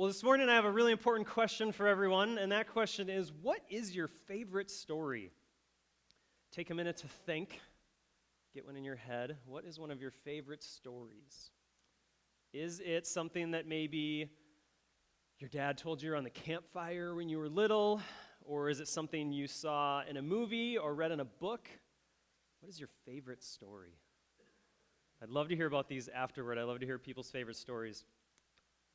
Well, this morning I have a really important question for everyone, and that question is, what is your favorite story? Take a minute to think. Get one in your head. What is one of your favorite stories? Is it something that maybe your dad told you around the campfire when you were little? Or is it something you saw in a movie or read in a book? What is your favorite story? I'd love to hear about these afterward. I love to hear people's favorite stories.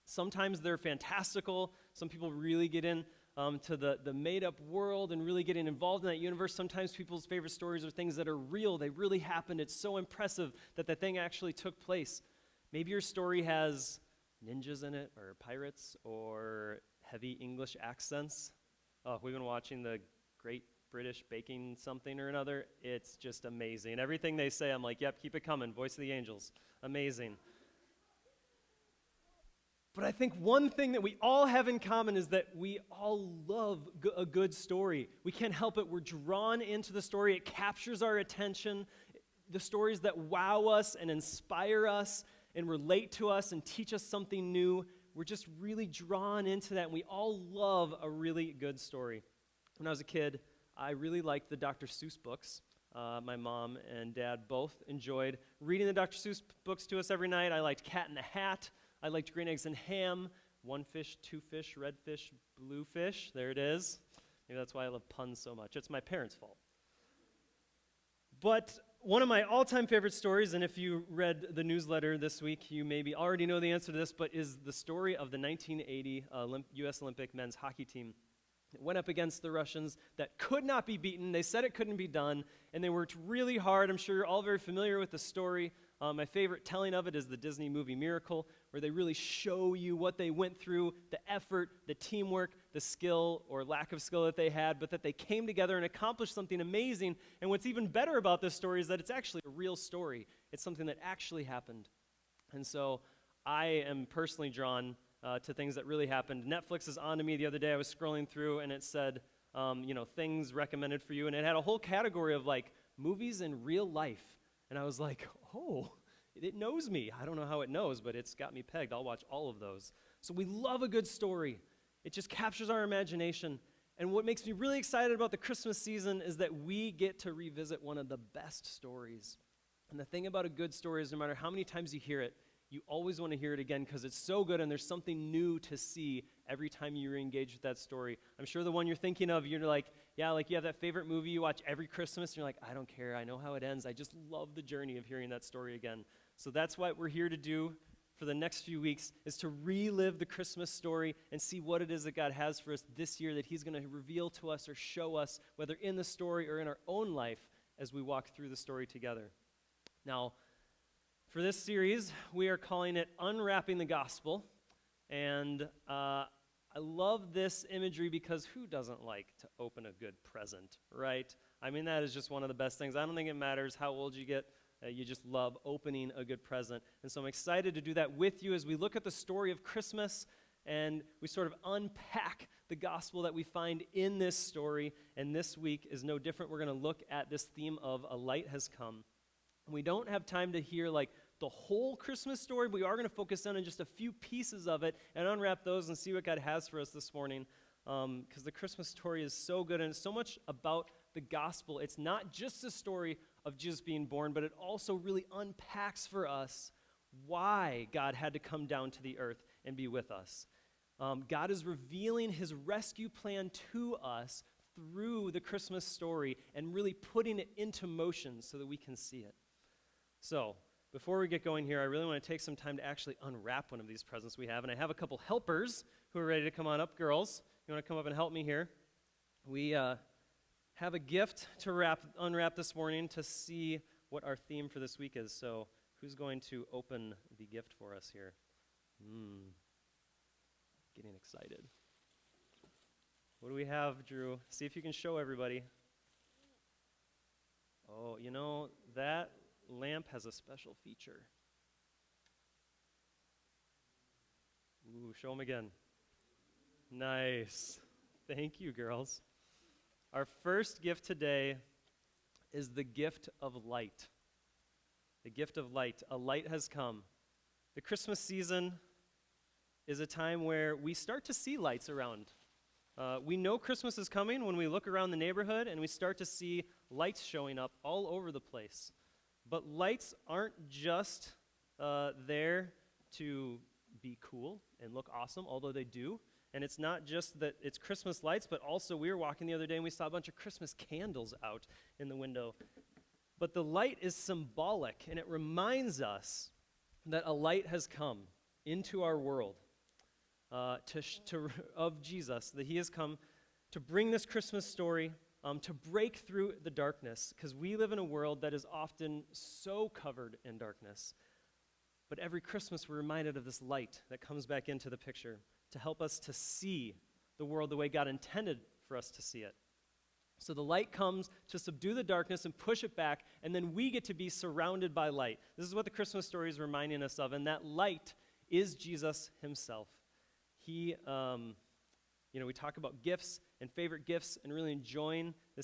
Sometimes they're fantastical. Some people really get in to the made-up world and really getting involved in that universe. Sometimes people's favorite stories are things that are real. They really happened. It's so impressive that the thing actually took place. Maybe your story has ninjas in it, or pirates, or heavy English accents. Oh, we've been watching the Great British Baking something or another. It's just amazing. Everything they say, I'm like, yep, keep it coming. Voice of the angels. Amazing. But I think one thing that we all have in common is that we all love a good story. We can't help it. We're drawn into the story. It captures our attention. The stories that wow us and inspire us and relate to us and teach us something new, we're just really drawn into that. And we all love a really good story. When I was a kid, I really liked the Dr. Seuss books. My mom and dad both enjoyed reading the Dr. Seuss books to us every night. I liked Cat in the Hat. I liked Green Eggs and Ham, one fish, two fish, red fish, blue fish. There it is. Maybe that's why I love puns so much. It's my parents' fault. But one of my all-time favorite stories, and if you read the newsletter this week, you maybe already know the answer to this, but is the story of the 1980 U.S. Olympic men's hockey team. It went up against the Russians that could not be beaten. They said it couldn't be done, and they worked really hard. I'm sure you're all very familiar with the story. My favorite telling of it is the Disney movie Miracle, where they really show you what they went through, the effort, the teamwork, the skill or lack of skill that they had, but that they came together and accomplished something amazing. And what's even better about this story is that it's actually a real story. It's something that actually happened. And so I am personally drawn to things that really happened. Netflix is on to me the other day. I was scrolling through, and it said, things recommended for you, and it had a whole category of, like, movies in real life. And I was like, oh, it knows me. I don't know how it knows, but it's got me pegged. I'll watch all of those. So we love a good story. It just captures our imagination. And what makes me really excited about the Christmas season is that we get to revisit one of the best stories. And the thing about a good story is no matter how many times you hear it, you always want to hear it again because it's so good and there's something new to see every time you engage with that story. I'm sure the one you're thinking of, you're like, yeah, like you have that favorite movie you watch every Christmas, and you're like, I don't care, I know how it ends. I just love the journey of hearing that story again. So that's what we're here to do for the next few weeks, is to relive the Christmas story and see what it is that God has for us this year that he's going to reveal to us or show us, whether in the story or in our own life as we walk through the story together. Now, for this series, we are calling it Unwrapping the Gospel, and I love this imagery because who doesn't like to open a good present, right? I mean, that is just one of the best things. I don't think it matters how old you get. You just love opening a good present. And so I'm excited to do that with you as we look at the story of Christmas and we sort of unpack the gospel that we find in this story. And this week is no different. We're going to look at this theme of A Light Has Come. We don't have time to hear like the whole Christmas story, but we are going to focus on just a few pieces of it and unwrap those and see what God has for us this morning. Because the Christmas story is so good and it's so much about the gospel. It's not just a story of Jesus being born, but it also really unpacks for us why God had to come down to the earth and be with us. God is revealing his rescue plan to us through the Christmas story and really putting it into motion so that we can see it. So, before we get going here, I really want to take some time to actually unwrap one of these presents we have. And I have a couple helpers who are ready to come on up. Girls, you want to come up and help me here? We have a gift to unwrap this morning to see what our theme for this week is. So, who's going to open the gift for us here? Getting excited. What do we have, Drew? See if you can show everybody. Oh, you know, that lamp has a special feature. Ooh, show them again. Nice. Thank you, girls. Our first gift today is the gift of light. The gift of light. A light has come. The Christmas season is a time where we start to see lights around. We know Christmas is coming when we look around the neighborhood and we start to see lights showing up all over the place. But lights aren't just there to be cool and look awesome, although they do. And it's not just that it's Christmas lights, but also we were walking the other day and we saw a bunch of Christmas candles out in the window. But the light is symbolic, and it reminds us that a light has come into our world of Jesus, that he has come to bring this Christmas story, to break through the darkness, because we live in a world that is often so covered in darkness. But every Christmas we're reminded of this light that comes back into the picture to help us to see the world the way God intended for us to see it. So the light comes to subdue the darkness and push it back, and then we get to be surrounded by light. This is what the Christmas story is reminding us of, and that light is Jesus himself. He, we talk about gifts and favorite gifts and really enjoying the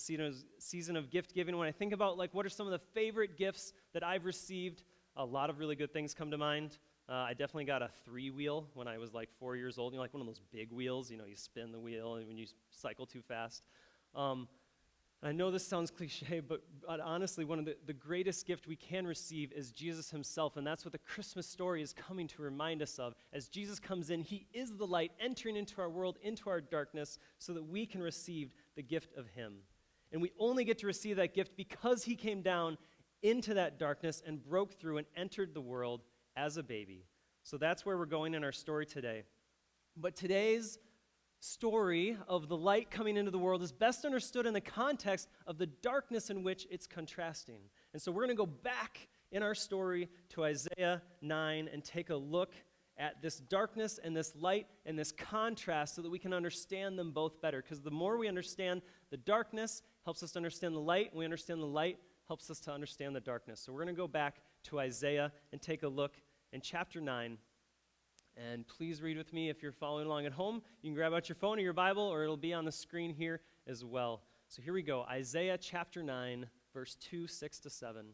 season of gift giving. When I think about, what are some of the favorite gifts that I've received, a lot of really good things come to mind. I definitely got a 3-wheel when I was 4 years old. One of those big wheels, you spin the wheel and when you cycle too fast. I know this sounds cliche, but honestly, one of the greatest gift we can receive is Jesus himself, and that's what the Christmas story is coming to remind us of. As Jesus comes in, he is the light entering into our world, into our darkness, so that we can receive the gift of him. And we only get to receive that gift because he came down into that darkness and broke through and entered the world as a baby. So that's where we're going in our story today. But today's story of the light coming into the world is best understood in the context of the darkness in which it's contrasting. And so we're going to go back in our story to Isaiah 9 and take a look at this darkness and this light and this contrast so that we can understand them both better. Because the more we understand the darkness, helps us to understand the light, and we understand the light, helps us to understand the darkness. So we're going to go back to Isaiah and take a look in chapter 9. And please read with me if you're following along at home. You can grab out your phone or your Bible, or it'll be on the screen here as well. So here we go. Isaiah chapter 9, verse 2, 6 to 7.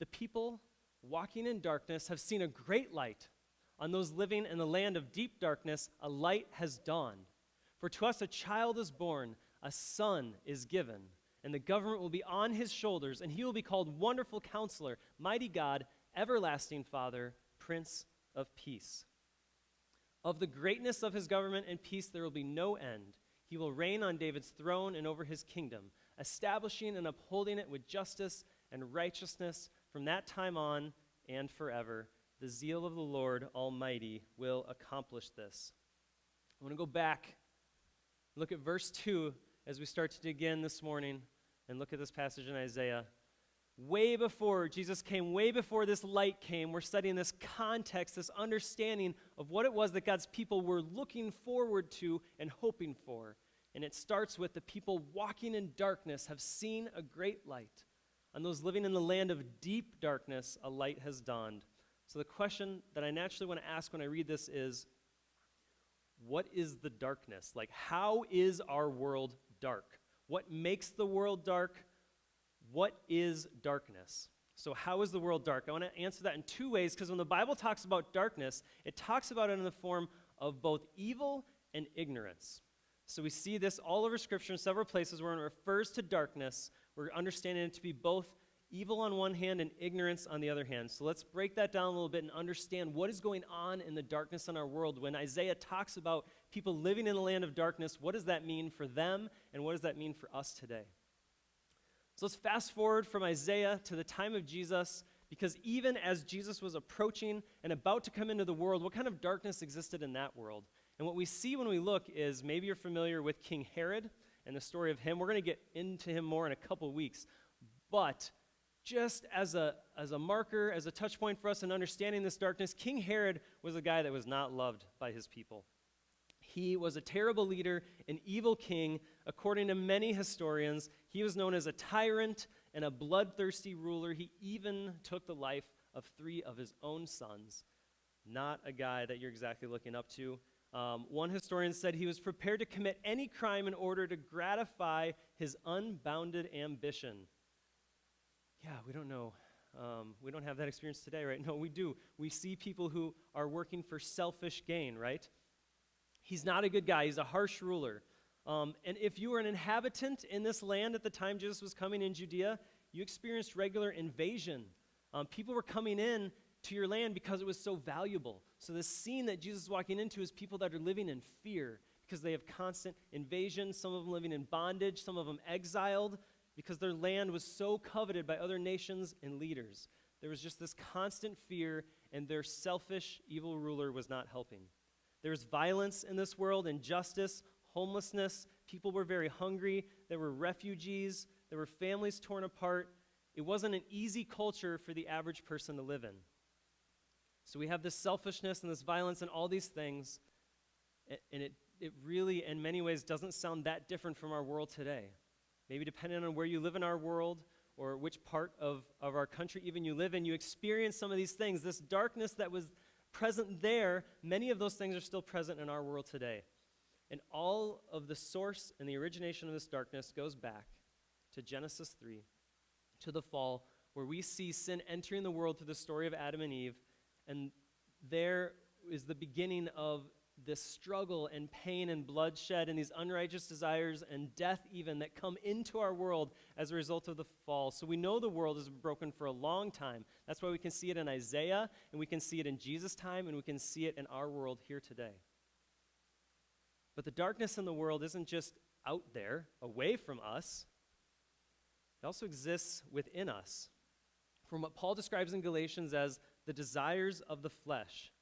The people walking in darkness have seen a great light. On those living in the land of deep darkness, a light has dawned. For to us a child is born, a son is given, and the government will be on his shoulders, and he will be called Wonderful Counselor, Mighty God, Everlasting Father, Prince of Peace. Of the greatness of his government and peace there will be no end. He will reign on David's throne and over his kingdom, establishing and upholding it with justice and righteousness from that time on and forever. The zeal of the Lord Almighty will accomplish this. I want to go back, look at verse 2 as we start to dig in this morning and look at this passage in Isaiah. Way before Jesus came, way before this light came, we're studying this context, this understanding of what it was that God's people were looking forward to and hoping for. And it starts with the people walking in darkness have seen a great light. On those living in the land of deep darkness, a light has dawned. So the question that I naturally want to ask when I read this is, what is the darkness? How is our world dark? What makes the world dark? What is darkness? So how is the world dark? I want to answer that in two ways, because when the Bible talks about darkness, it talks about it in the form of both evil and ignorance. So we see this all over Scripture in several places where it refers to darkness. We're understanding it to be both evil on one hand and ignorance on the other hand. So let's break that down a little bit and understand what is going on in the darkness in our world. When Isaiah talks about people living in a land of darkness, what does that mean for them, and what does that mean for us today? So let's fast forward from Isaiah to the time of Jesus, because even as Jesus was approaching and about to come into the world, what kind of darkness existed in that world? And what we see when we look is, maybe you're familiar with King Herod and the story of him. We're going to get into him more in a couple weeks. But just as a marker, as a touch point for us in understanding this darkness, King Herod was a guy that was not loved by his people. He was a terrible leader, an evil king. According to many historians, he was known as a tyrant and a bloodthirsty ruler. He even took the life of 3 of his own sons. Not a guy that you're exactly looking up to. One historian said he was prepared to commit any crime in order to gratify his unbounded ambition. Yeah, we don't know We don't have that experience today, right? No, we do. We see people who are working for selfish gain, right? He's not a good guy. He's a harsh ruler. And if you were an inhabitant in this land at the time Jesus was coming in Judea, you experienced regular invasion. People were coming in to your land because it was so valuable. So the scene that Jesus is walking into is people that are living in fear because they have constant invasion, some of them living in bondage, some of them exiled, because their land was so coveted by other nations and leaders. There was just this constant fear, and their selfish, evil ruler was not helping. There was violence in this world, injustice, homelessness. People were very hungry. There were refugees. There were families torn apart. It wasn't an easy culture for the average person to live in. So we have this selfishness and this violence and all these things, and it really, in many ways, doesn't sound that different from our world today. Maybe depending on where you live in our world or which part of our country even you live in, you experience some of these things. This darkness that was present there, many of those things are still present in our world today. And all of the source and the origination of this darkness goes back to Genesis 3, to the fall, where we see sin entering the world through the story of Adam and Eve. And there is the beginning of this struggle and pain and bloodshed and these unrighteous desires and death even that come into our world as a result of the fall. So we know the world has been broken for a long time. That's why we can see it in Isaiah, and we can see it in Jesus' time, and we can see it in our world here today. But the darkness in the world isn't just out there, away from us. It also exists within us. From what Paul describes in Galatians as the desires of the flesh.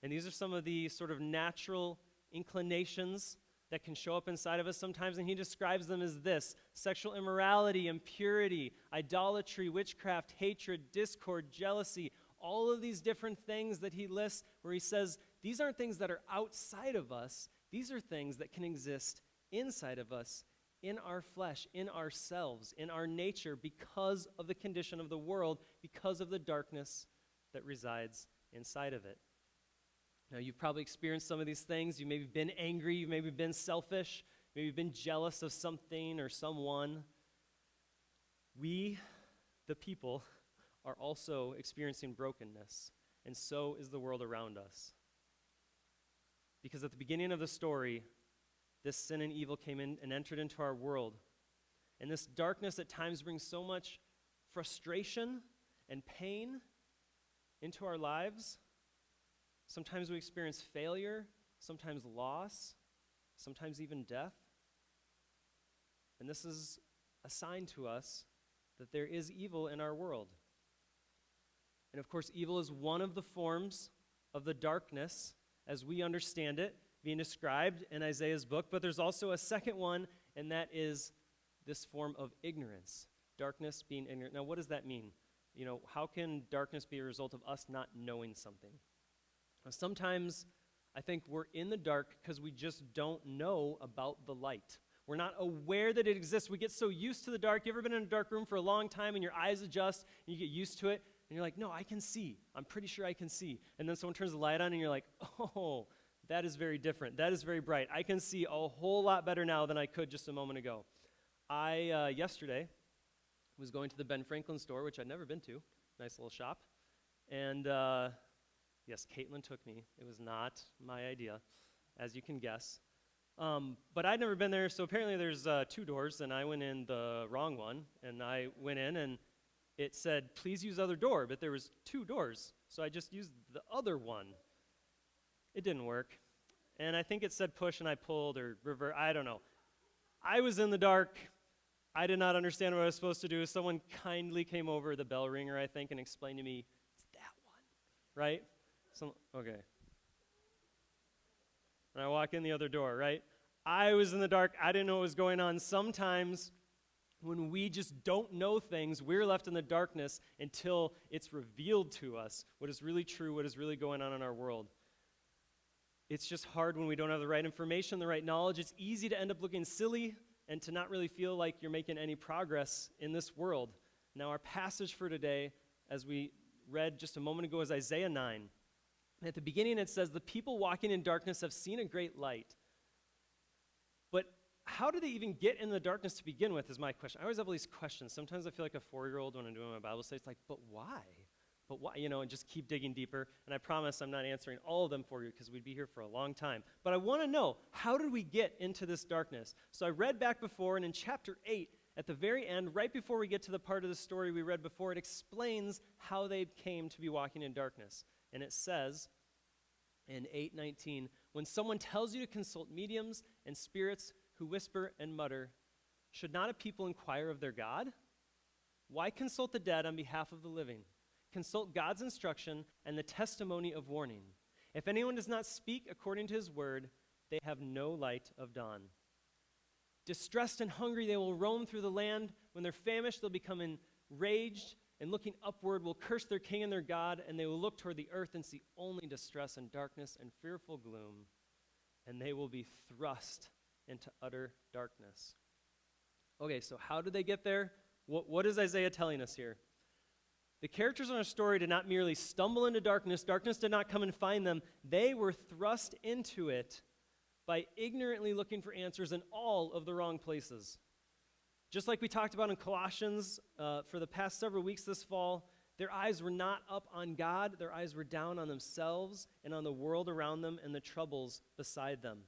And these are some of the sort of natural inclinations that can show up inside of us sometimes, and he describes them as this: sexual immorality, impurity, idolatry, witchcraft, hatred, discord, jealousy, all of these different things that he lists where he says these aren't things that are outside of us, these are things that can exist inside of us, in our flesh, in ourselves, in our nature, because of the condition of the world, because of the darkness that resides inside of it. Now, you've probably experienced some of these things. You've maybe been angry. You've maybe been selfish. Maybe you've been jealous of something or someone. We, the people, are also experiencing brokenness, and so is the world around us. Because at the beginning of the story, this sin and evil came in and entered into our world. And this darkness at times brings so much frustration and pain into our lives. Sometimes we experience failure, sometimes loss, sometimes even death. And this is a sign to us that there is evil in our world. And of course, evil is one of the forms of the darkness as we understand it, being described in Isaiah's book. But there's also a second one, and that is this form of ignorance. Darkness being ignorant. Now, what does that mean? You know, how can darkness be a result of us not knowing something? Now, sometimes I think we're in the dark because we just don't know about the light. We're not aware that it exists. We get so used to the dark. You ever been in a dark room for a long time and your eyes adjust and you get used to it? And you're like, no, I can see. I'm pretty sure I can see. And then someone turns the light on and you're like, oh, that is very different. That is very bright. I can see a whole lot better now than I could just a moment ago. I, yesterday, was going to the Ben Franklin store, which I'd never been to. Nice little shop. And yes, Caitlin took me. It was not my idea, as you can guess. But I'd never been there, so apparently there's 2 doors, and I went in the wrong one. And I went in, and it said, please use other door, but there was 2 doors. So I just used the other one. It didn't work. And I think it said push, and I pulled or revert. I don't know. I was in the dark. I did not understand what I was supposed to do. Someone kindly came over, the bell ringer, I think, and explained to me, it's that one, right? Okay. And I walk in the other door, right? I was in the dark. I didn't know what was going on. Sometimes when we just don't know things, we're left in the darkness until it's revealed to us what is really true, what is really going on in our world. It's just hard when we don't have the right information, the right knowledge. It's easy to end up looking silly and to not really feel like you're making any progress in this world. Now, our passage for today, as we read just a moment ago, is Isaiah 9. And at the beginning, it says, the people walking in darkness have seen a great light. But how did they even get in the darkness to begin with is my question. I always have all these questions. Sometimes I feel like a 4-year-old when I'm doing my Bible study. It's like, but why? But why? And just keep digging deeper. And I promise I'm not answering all of them for you because we'd be here for a long time. But I want to know, how did we get into this darkness? So I read back before, and in chapter 8, at the very end, right before we get to the part of the story we read before, it explains how they came to be walking in darkness. And it says in 8:19, when someone tells you to consult mediums and spirits who whisper and mutter, should not a people inquire of their God? Why consult the dead on behalf of the living? Consult God's instruction and the testimony of warning. If anyone does not speak according to his word, they have no light of dawn. Distressed and hungry, they will roam through the land. When they're famished, they'll become enraged, and looking upward will curse their king and their God, and they will look toward the earth and see only distress and darkness and fearful gloom, and they will be thrust into utter darkness. Okay, so how did they get there? What is Isaiah telling us here? The characters in our story did not merely stumble into darkness. Darkness did not come and find them. They were thrust into it by ignorantly looking for answers in all of the wrong places. Just like we talked about in Colossians for the past several weeks this fall, their eyes were not up on God. Their eyes were down on themselves and on the world around them and the troubles beside them.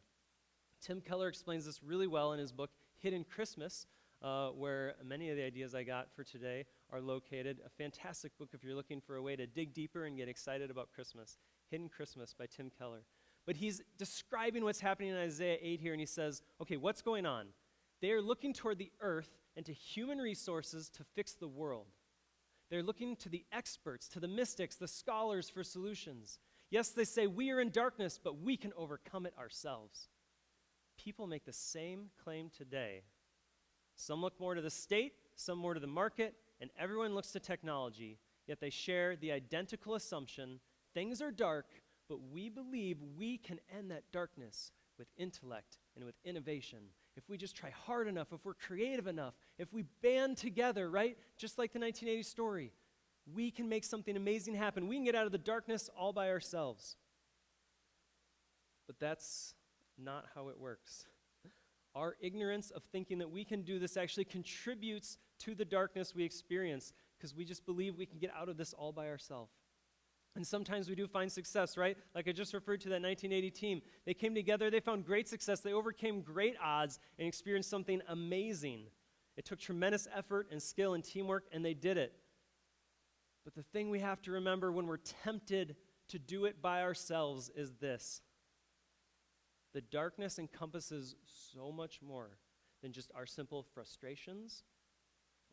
Tim Keller explains this really well in his book, Hidden Christmas, where many of the ideas I got for today are located. A fantastic book if you're looking for a way to dig deeper and get excited about Christmas. Hidden Christmas by Tim Keller. But he's describing what's happening in Isaiah 8 here, and he says, okay, what's going on? They are looking toward the earth and to human resources to fix the world. They're looking to the experts, to the mystics, the scholars for solutions. Yes, they say, we are in darkness, but we can overcome it ourselves. People make the same claim today. Some look more to the state, some more to the market, and everyone looks to technology, yet they share the identical assumption, things are dark, but we believe we can end that darkness with intellect and with innovation. If we just try hard enough, if we're creative enough, if we band together, right? Just like the 1980 story, we can make something amazing happen. We can get out of the darkness all by ourselves. But that's not how it works. Our ignorance of thinking that we can do this actually contributes to the darkness we experience because we just believe we can get out of this all by ourselves. And sometimes we do find success, right? Like I just referred to that 1980 team. They came together, they found great success, they overcame great odds and experienced something amazing. It took tremendous effort and skill and teamwork, and they did it. But the thing we have to remember when we're tempted to do it by ourselves is this. The darkness encompasses so much more than just our simple frustrations,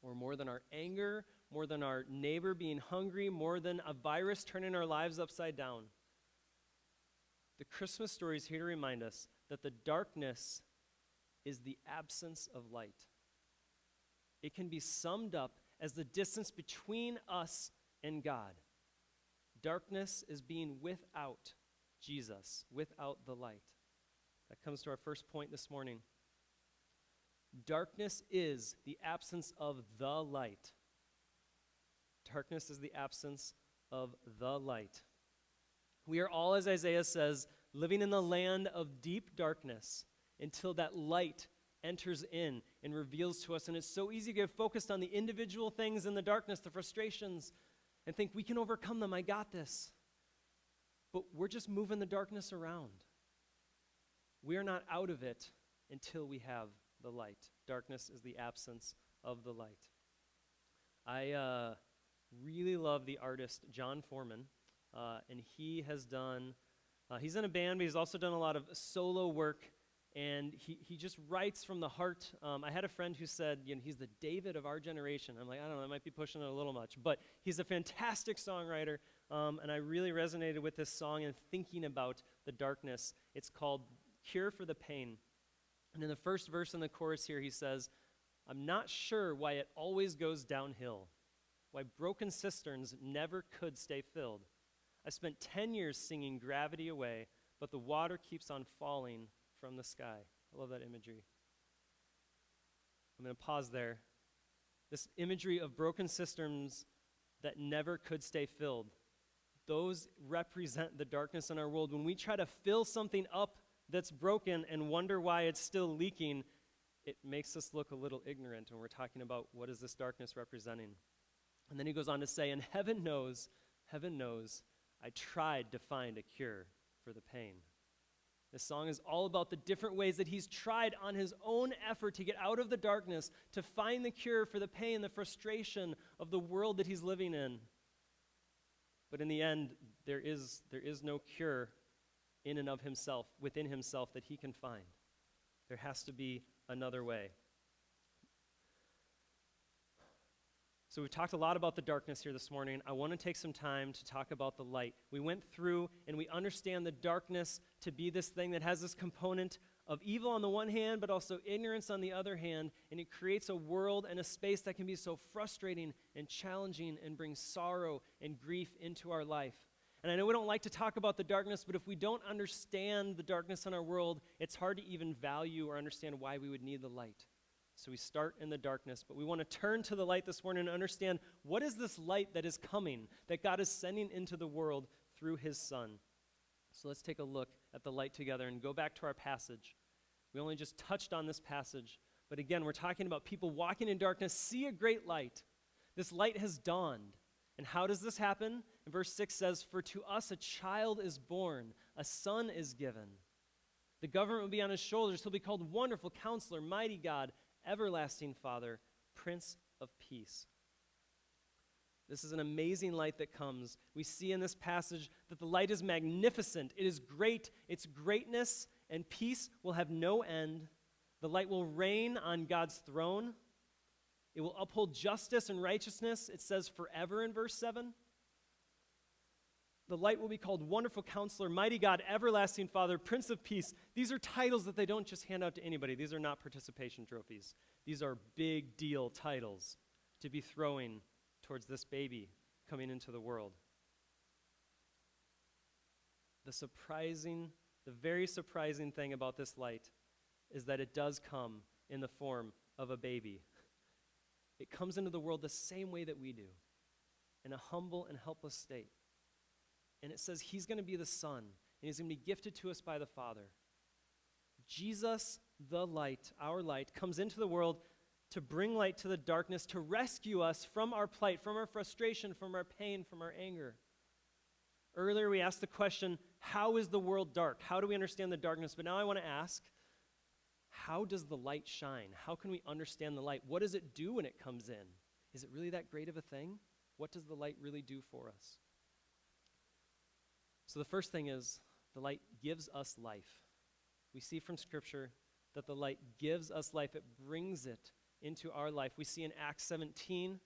or more than our anger, more than our neighbor being hungry, more than a virus turning our lives upside down. The Christmas story is here to remind us that the darkness is the absence of light. It can be summed up as the distance between us and God. Darkness is being without Jesus, without the light. That comes to our first point this morning. Darkness is the absence of the light. Darkness is the absence of the light. We are all, as Isaiah says, living in the land of deep darkness until that light enters in and reveals to us. And it's so easy to get focused on the individual things in the darkness, the frustrations, and think we can overcome them. I got this. But we're just moving the darkness around. We are not out of it until we have the light. Darkness is the absence of the light. I really love the artist John Foreman, and he has done, he's in a band, but he's also done a lot of solo work, and he just writes from the heart. I had a friend who said, he's the David of our generation. I'm like, I don't know, I might be pushing it a little much, but he's a fantastic songwriter, and I really resonated with this song and thinking about the darkness. It's called Cure for the Pain. And in the first verse in the chorus here, he says, I'm not sure why it always goes downhill, why broken cisterns never could stay filled. I spent 10 years singing Gravity Away, but the water keeps on falling from the sky. I love that imagery. I'm going to pause there. This imagery of broken cisterns that never could stay filled, those represent the darkness in our world. When we try to fill something up that's broken and wonder why it's still leaking, it makes us look a little ignorant when we're talking about what is this darkness representing. And then he goes on to say, and heaven knows, I tried to find a cure for the pain. This song is all about the different ways that he's tried on his own effort to get out of the darkness, to find the cure for the pain, the frustration of the world that he's living in. But in the end, there is no cure in and of himself, within himself, that he can find. There has to be another way. So we've talked a lot about the darkness here this morning. I want to take some time to talk about the light. We went through and we understand the darkness to be this thing that has this component of evil on the one hand, but also ignorance on the other hand, and it creates a world and a space that can be so frustrating and challenging and bring sorrow and grief into our life. And I know we don't like to talk about the darkness, but if we don't understand the darkness in our world, it's hard to even value or understand why we would need the light. So we start in the darkness, but we want to turn to the light this morning and understand what is this light that is coming, that God is sending into the world through his Son. So let's take a look at the light together and go back to our passage. We only just touched on this passage, but again, we're talking about people walking in darkness, see a great light. This light has dawned. And how does this happen? And verse 6 says, for to us a child is born, a son is given. The government will be on his shoulders. He'll be called Wonderful Counselor, Mighty God, Everlasting Father, Prince of Peace. This is an amazing light that comes. We see in this passage that the light is magnificent. It is great. Its greatness and peace will have no end. The light will reign on God's throne. It will uphold justice and righteousness. It says forever in verse 7. The light will be called Wonderful Counselor, Mighty God, Everlasting Father, Prince of Peace. These are titles that they don't just hand out to anybody. These are not participation trophies. These are big deal titles to be throwing towards this baby coming into the world. The very surprising thing about this light is that it does come in the form of a baby. It comes into the world the same way that we do, in a humble and helpless state. And it says he's going to be the Son, and he's going to be gifted to us by the Father. Jesus, the light, our light, comes into the world to bring light to the darkness, to rescue us from our plight, from our frustration, from our pain, from our anger. Earlier we asked the question, how is the world dark? How do we understand the darkness? But now I want to ask, how does the light shine? How can we understand the light? What does it do when it comes in? Is it really that great of a thing? What does the light really do for us? So the first thing is, the light gives us life. We see from Scripture that the light gives us life. It brings it into our life. We see in Acts 17,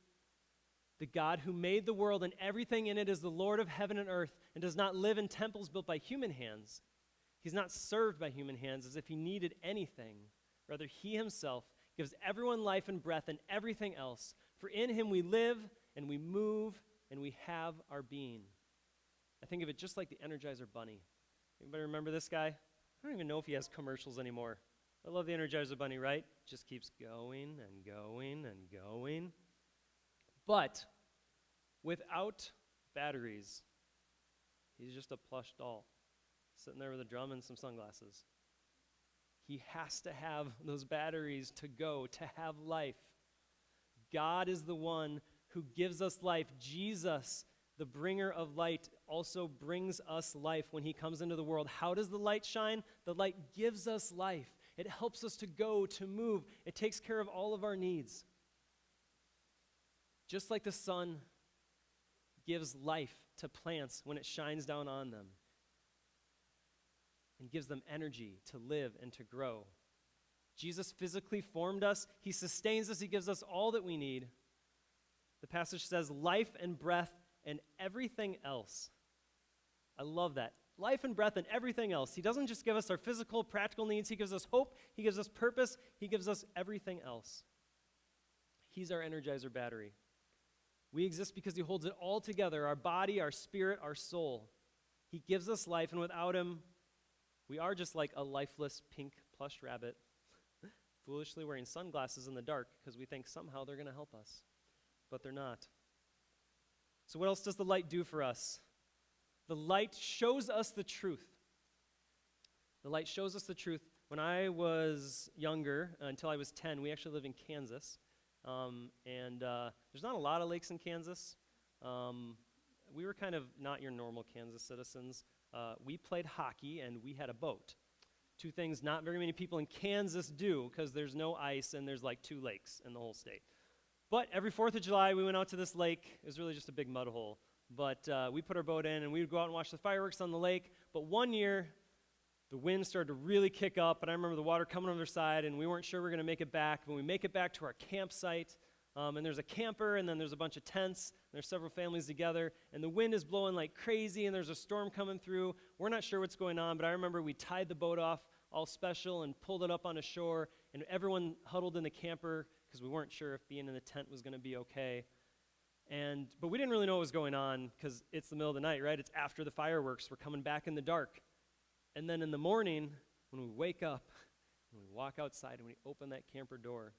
the God who made the world and everything in it is the Lord of heaven and earth and does not live in temples built by human hands. He's not served by human hands as if he needed anything. Rather, he himself gives everyone life and breath and everything else. For in him we live and we move and we have our being. I think of it just like the Energizer Bunny. Anybody remember this guy? I don't even know if he has commercials anymore. I love the Energizer Bunny, right? Just keeps going and going and going. But without batteries, he's just a plush doll sitting there with a drum and some sunglasses. He has to have those batteries to go, to have life. God is the one who gives us life. Jesus, the bringer of light, also brings us life when he comes into the world. How does the light shine? The light gives us life. It helps us to go, to move. It takes care of all of our needs. Just like the sun gives life to plants when it shines down on them and gives them energy to live and to grow. Jesus physically formed us. He sustains us. He gives us all that we need. The passage says life and breath and everything else. I love that. Life and breath and everything else. He doesn't just give us our physical, practical needs. He gives us hope. He gives us purpose. He gives us everything else. He's our Energizer battery. We exist because he holds it all together, our body, our spirit, our soul. He gives us life, and without him, we are just like a lifeless pink plush rabbit, foolishly wearing sunglasses in the dark because we think somehow they're going to help us, but they're not. So what else does the light do for us? The light shows us the truth. The light shows us the truth. When I was younger, until I was 10, we actually lived in Kansas. There's not a lot of lakes in Kansas. We were kind of not your normal Kansas citizens. We played hockey, and we had a boat. Two things not very many people in Kansas do, because there's no ice, and there's like 2 lakes in the whole state. But every 4th of July, we went out to this lake. It was really just a big mud hole. But we put our boat in, and we would go out and watch the fireworks on the lake. But one year, the wind started to really kick up, and I remember the water coming on the other side, and we weren't sure we were going to make it back. When we make it back to our campsite, and there's a camper, and then there's a bunch of tents, and there's several families together, and the wind is blowing like crazy, and there's a storm coming through. We're not sure what's going on, but I remember we tied the boat off all special and pulled it up on a shore, and everyone huddled in the camper because we weren't sure if being in the tent was going to be okay. But we didn't really know what was going on because it's the middle of the night, right? It's after the fireworks. We're coming back in the dark. And then in the morning, when we wake up, and we walk outside and we open that camper door,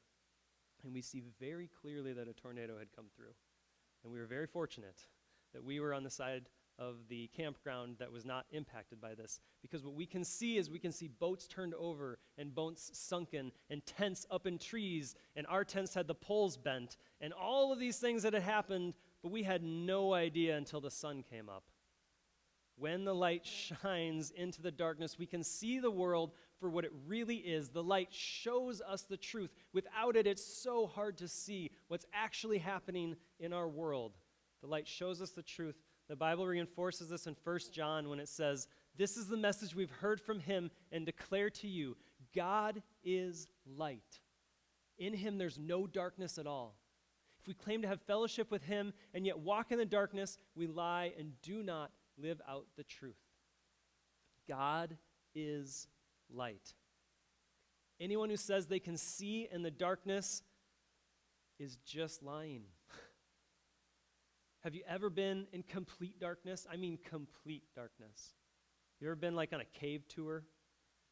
and we see very clearly that a tornado had come through. And we were very fortunate that we were on the side of the campground that was not impacted by this. Because what we can see is we can see boats turned over and boats sunken and tents up in trees, and our tents had the poles bent, and all of these things that had happened, but we had no idea until the sun came up. When the light shines into the darkness, we can see the world for what it really is. The light shows us the truth. Without it, it's so hard to see what's actually happening in our world. The light shows us the truth. The Bible reinforces this in 1 John when it says, "This is the message we've heard from him and declare to you. God is light. In him there's no darkness at all. If we claim to have fellowship with him and yet walk in the darkness, we lie and do not live out the truth." God is light. Anyone who says they can see in the darkness is just lying. Have you ever been in complete darkness? I mean complete darkness. You ever been like on a cave tour?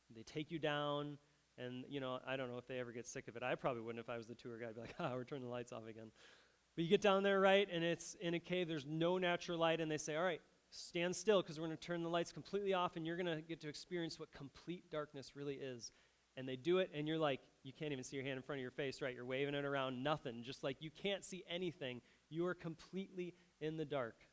They take you down, and I don't know if they ever get sick of it. I probably wouldn't if I was the tour guide. I'd be like, we're turning the lights off again. But you get down there, right, and it's in a cave. There's no natural light, and they say, all right, stand still because we're going to turn the lights completely off, and you're going to get to experience what complete darkness really is. And they do it, and you're like, you can't even see your hand in front of your face, right? You're waving it around, nothing. Just like you can't see anything. You are completely in the dark.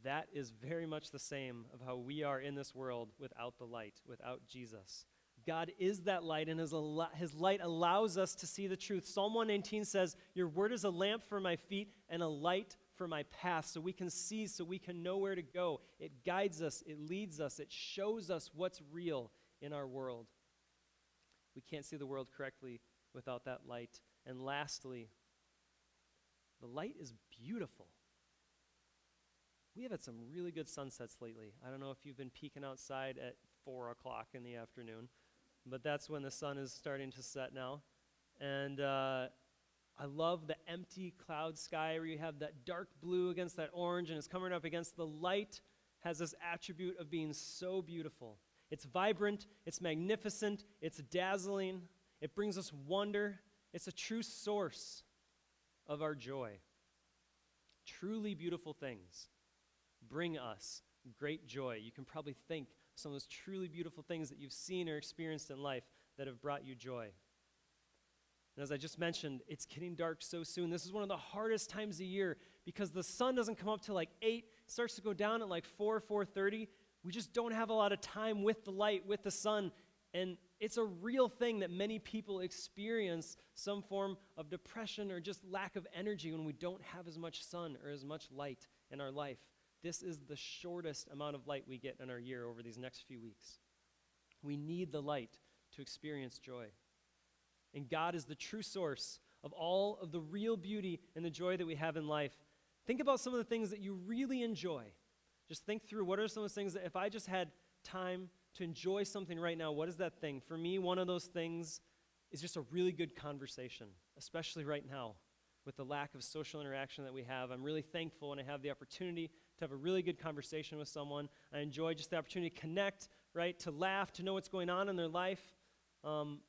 That is very much the same of how we are in this world without the light, without Jesus. God is that light, and his light allows us to see the truth. Psalm 119 says, "Your word is a lamp for my feet and a light for my path," so we can see, so we can know where to go. It guides us, it leads us, it shows us what's real in our world. We can't see the world correctly without that light. And lastly, the light is beautiful. We have had some really good sunsets lately. I don't know if you've been peeking outside at 4 o'clock in the afternoon, but that's when the sun is starting to set now. And I love the empty cloud sky where you have that dark blue against that orange, and it's coming up against the light. Has this attribute of being so beautiful. It's vibrant, it's magnificent, it's dazzling, it brings us wonder. It's a true source of our joy. Truly beautiful things bring us great joy. You can probably think of some of those truly beautiful things that you've seen or experienced in life that have brought you joy. And as I just mentioned, it's getting dark so soon. This is one of the hardest times of year because the sun doesn't come up till like 8, starts to go down at like 4:30. We just don't have a lot of time with the light, with the sun. And it's a real thing that many people experience some form of depression or just lack of energy when we don't have as much sun or as much light in our life. This is the shortest amount of light we get in our year over these next few weeks. We need the light to experience joy. And God is the true source of all of the real beauty and the joy that we have in life. Think about some of the things that you really enjoy. Just think through what are some of those things that if I just had time to enjoy something right now, what is that thing? For me, one of those things is just a really good conversation, especially right now with the lack of social interaction that we have. I'm really thankful when I have the opportunity to have a really good conversation with someone. I enjoy just the opportunity to connect, right, to laugh, to know what's going on in their life. And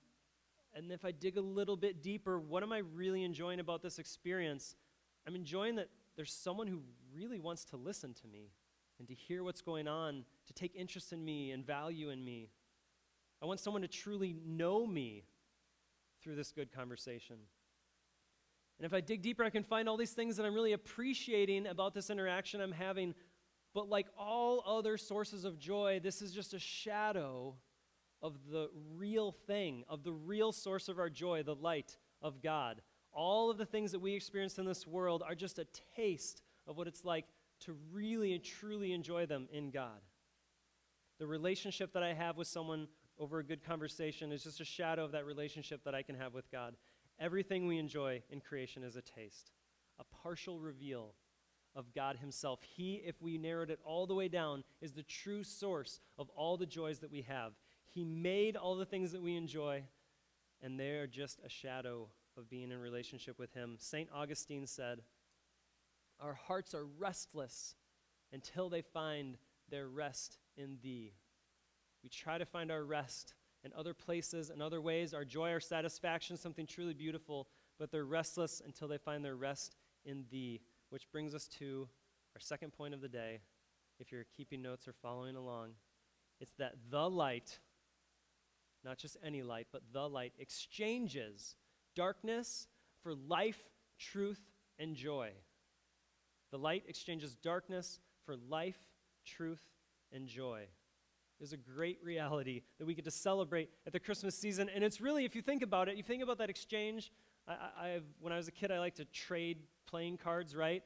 if I dig a little bit deeper, what am I really enjoying about this experience? I'm enjoying that there's someone who really wants to listen to me. and to hear what's going on, to take interest in me and value in me. I want someone to truly know me through this good conversation. And if I dig deeper, I can find all these things that I'm really appreciating about this interaction I'm having. But like all other sources of joy, this is just a shadow of the real thing, of the real source of our joy, the light of God. All of the things that we experience in this world are just a taste of what it's like to really and truly enjoy them in God. The relationship that I have with someone over a good conversation is just a shadow of that relationship that I can have with God. Everything we enjoy in creation is a taste, a partial reveal of God himself. He, if we narrowed it all the way down, is the true source of all the joys that we have. He made all the things that we enjoy, and they are just a shadow of being in relationship with him. St. Augustine said, "Our hearts are restless until they find their rest in thee." We try to find our rest in other places, in other ways, our joy, our satisfaction, something truly beautiful, but they're restless until they find their rest in thee, which brings us to our second point of the day. If you're keeping notes or following along, it's that the light, not just any light, but the light, exchanges darkness for life, truth, and joy. The light exchanges darkness for life, truth, and joy. There's a great reality that we get to celebrate at the Christmas season. And it's really, if you think about it, you think about that exchange. When I was a kid, I liked to trade playing cards, right?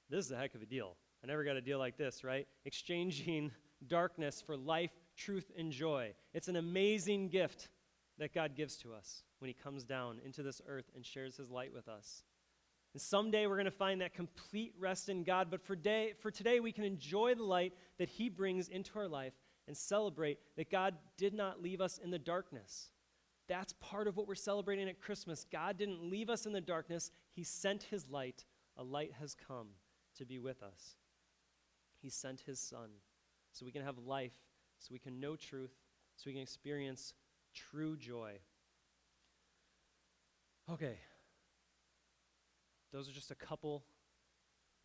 This is a heck of a deal. I never got a deal like this, right? Exchanging darkness for life, truth, and joy. It's an amazing gift that God gives to us when he comes down into this earth and shares his light with us. And someday we're going to find that complete rest in God. But for today, we can enjoy the light that he brings into our life and celebrate that God did not leave us in the darkness. That's part of what we're celebrating at Christmas. God didn't leave us in the darkness. He sent his light. A light has come to be with us. He sent his son so we can have life, so we can know truth, so we can experience true joy. Okay. Those are just a couple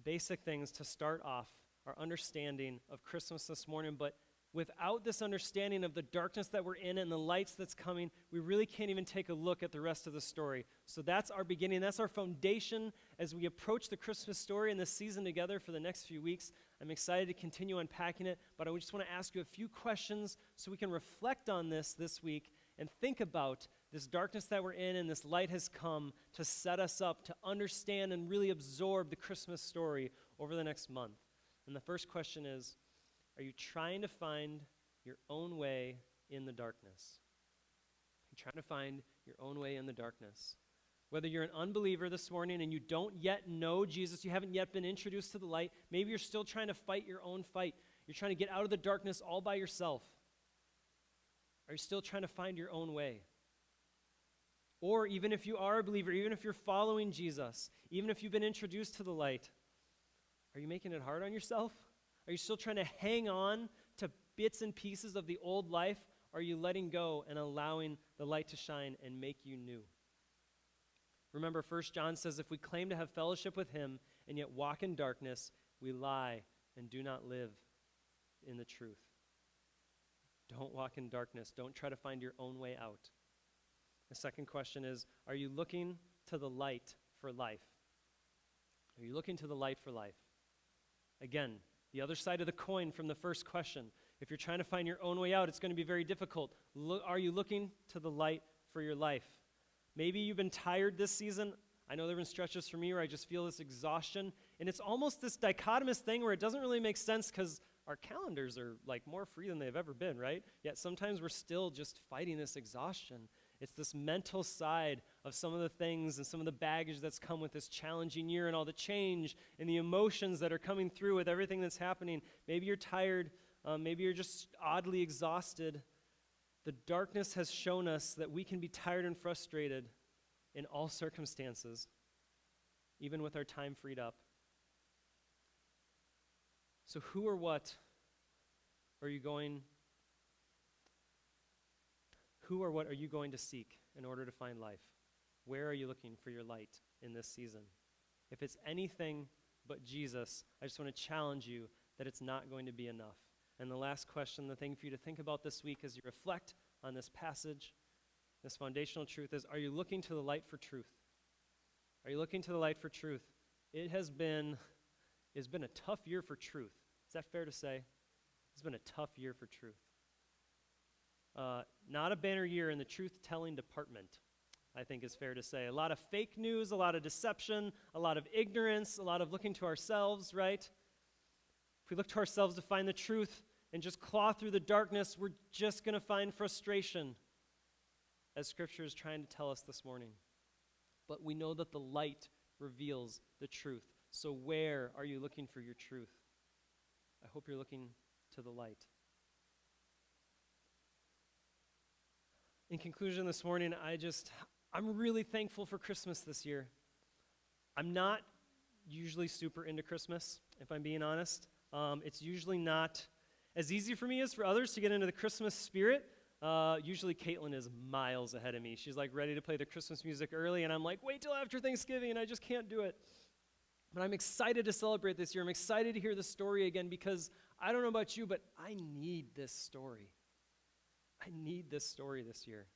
basic things to start off our understanding of Christmas this morning, but without this understanding of the darkness that we're in and the lights that's coming, we really can't even take a look at the rest of the story. So that's our beginning. That's our foundation as we approach the Christmas story and this season together for the next few weeks. I'm excited to continue unpacking it, but I just want to ask you a few questions so we can reflect on this week and think about this darkness that we're in and this light has come to set us up to understand and really absorb the Christmas story over the next month. And the first question is, are you trying to find your own way in the darkness? You're trying to find your own way in the darkness. Whether you're an unbeliever this morning and you don't yet know Jesus, you haven't yet been introduced to the light, maybe you're still trying to fight your own fight. You're trying to get out of the darkness all by yourself. Are you still trying to find your own way? Or even if you are a believer, even if you're following Jesus, even if you've been introduced to the light, are you making it hard on yourself? Are you still trying to hang on to bits and pieces of the old life? Or are you letting go and allowing the light to shine and make you new? Remember, 1 John says, if we claim to have fellowship with him and yet walk in darkness, we lie and do not live in the truth. Don't walk in darkness. Don't try to find your own way out. The second question is, are you looking to the light for life? Are you looking to the light for life? Again, the other side of the coin from the first question. If you're trying to find your own way out, it's going to be very difficult. Are you looking to the light for your life? Maybe you've been tired this season. I know there have been stretches for me where I just feel this exhaustion. And it's almost this dichotomous thing where it doesn't really make sense because our calendars are like more free than they've ever been, right? Yet sometimes we're still just fighting this exhaustion. It's this mental side of some of the things and some of the baggage that's come with this challenging year and all the change and the emotions that are coming through with everything that's happening. Maybe you're tired. Maybe you're just oddly exhausted. The darkness has shown us that we can be tired and frustrated in all circumstances, even with our time freed up. So who or what are you going to seek in order to find life? Where are you looking for your light in this season? If it's anything but Jesus, I just want to challenge you that it's not going to be enough. And the last question, the thing for you to think about this week as you reflect on this passage, this foundational truth is, are you looking to the light for truth? Are you looking to the light for truth? It's been a tough year for truth. Is that fair to say? It's been a tough year for truth. Not a banner year in the truth-telling department, I think is fair to say. A lot of fake news, a lot of deception, a lot of ignorance, a lot of looking to ourselves, right? If we look to ourselves to find the truth and just claw through the darkness, we're just going to find frustration, as Scripture is trying to tell us this morning. But we know that the light reveals the truth. So where are you looking for your truth? I hope you're looking to the light. In conclusion this morning, I'm really thankful for Christmas this year. I'm not usually super into Christmas, if I'm being honest. It's usually not as easy for me as for others to get into the Christmas spirit. Usually Caitlin is miles ahead of me. She's like ready to play the Christmas music early, and I'm like, wait till after Thanksgiving, and I just can't do it. But I'm excited to celebrate this year. I'm excited to hear the story again because I don't know about you, but I need this story. I need this story this year.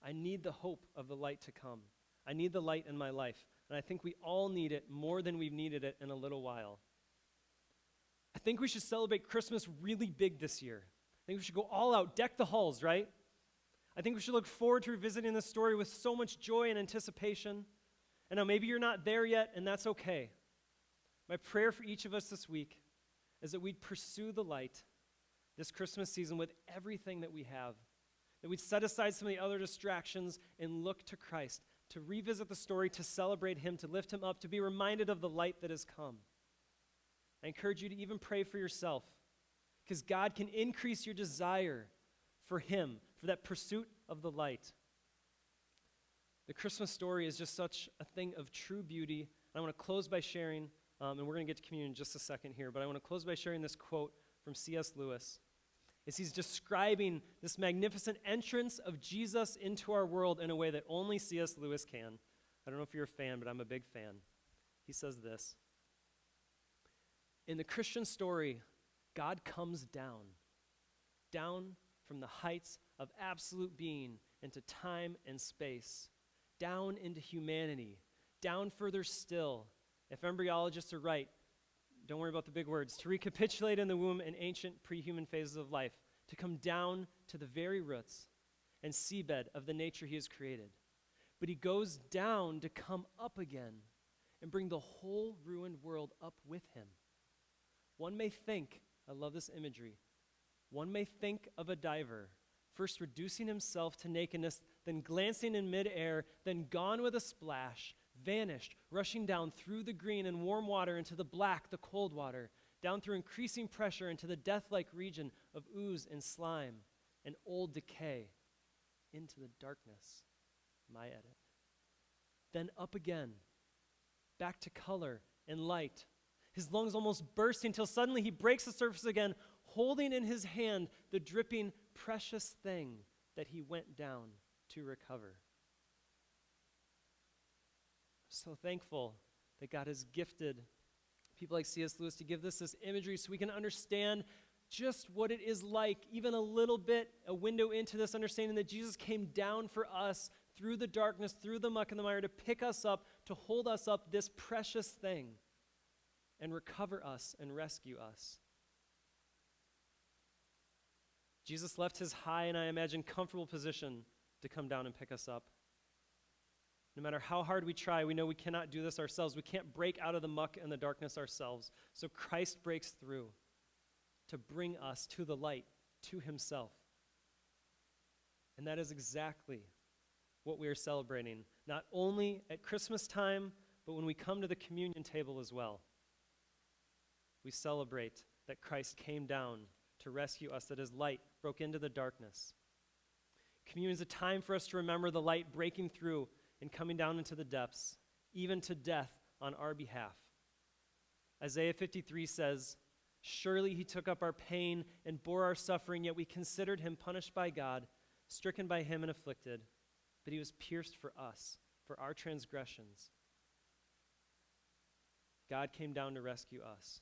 I need the hope of the light to come. I need the light in my life. And I think we all need it more than we've needed it in a little while. I think we should celebrate Christmas really big this year. I think we should go all out, deck the halls, right? I think we should look forward to revisiting this story with so much joy and anticipation. And now maybe you're not there yet, and that's okay. My prayer for each of us this week is that we'd pursue the light this Christmas season with everything that we have, that we'd set aside some of the other distractions and look to Christ, to revisit the story, to celebrate him, to lift him up, to be reminded of the light that has come. I encourage you to even pray for yourself, because God can increase your desire for him, for that pursuit of the light. The Christmas story is just such a thing of true beauty. I want to close by sharing, and we're going to get to communion in just a second here, but I want to close by sharing this quote from C.S. Lewis. As he's describing this magnificent entrance of Jesus into our world in a way that only C.S. Lewis can. I don't know if you're a fan, but I'm a big fan. He says this: in the Christian story, God comes down from the heights of absolute being into time and space, down into humanity, down further still. If embryologists are right, don't worry about the big words, to recapitulate in the womb in ancient pre-human phases of life, to come down to the very roots and seabed of the nature he has created. But he goes down to come up again and bring the whole ruined world up with him. One may think, I love this imagery, one may think of a diver, first reducing himself to nakedness, then glancing in midair, then gone with a splash, vanished, rushing down through the green and warm water into the black, the cold water, down through increasing pressure into the death-like region of ooze and slime and old decay, into the darkness. My edit. Then up again, back to color and light, his lungs almost bursting till suddenly he breaks the surface again, holding in his hand the dripping, precious thing that he went down to recover. So thankful that God has gifted people like C.S. Lewis to give us this imagery so we can understand just what it is like, even a little bit, a window into this understanding that Jesus came down for us through the darkness, through the muck and the mire, to pick us up, to hold us up, this precious thing, and recover us and rescue us. Jesus left his high and I imagine comfortable position to come down and pick us up. No matter how hard we try, we know we cannot do this ourselves. We can't break out of the muck and the darkness ourselves. So Christ breaks through to bring us to the light, to himself. And that is exactly what we are celebrating, not only at Christmas time, but when we come to the communion table as well. We celebrate that Christ came down to rescue us, that his light broke into the darkness. Communion is a time for us to remember the light breaking through and coming down into the depths, even to death on our behalf. Isaiah 53 says, "Surely he took up our pain and bore our suffering, yet we considered him punished by God, stricken by him and afflicted. But he was pierced for us, for our transgressions. God came down to rescue us.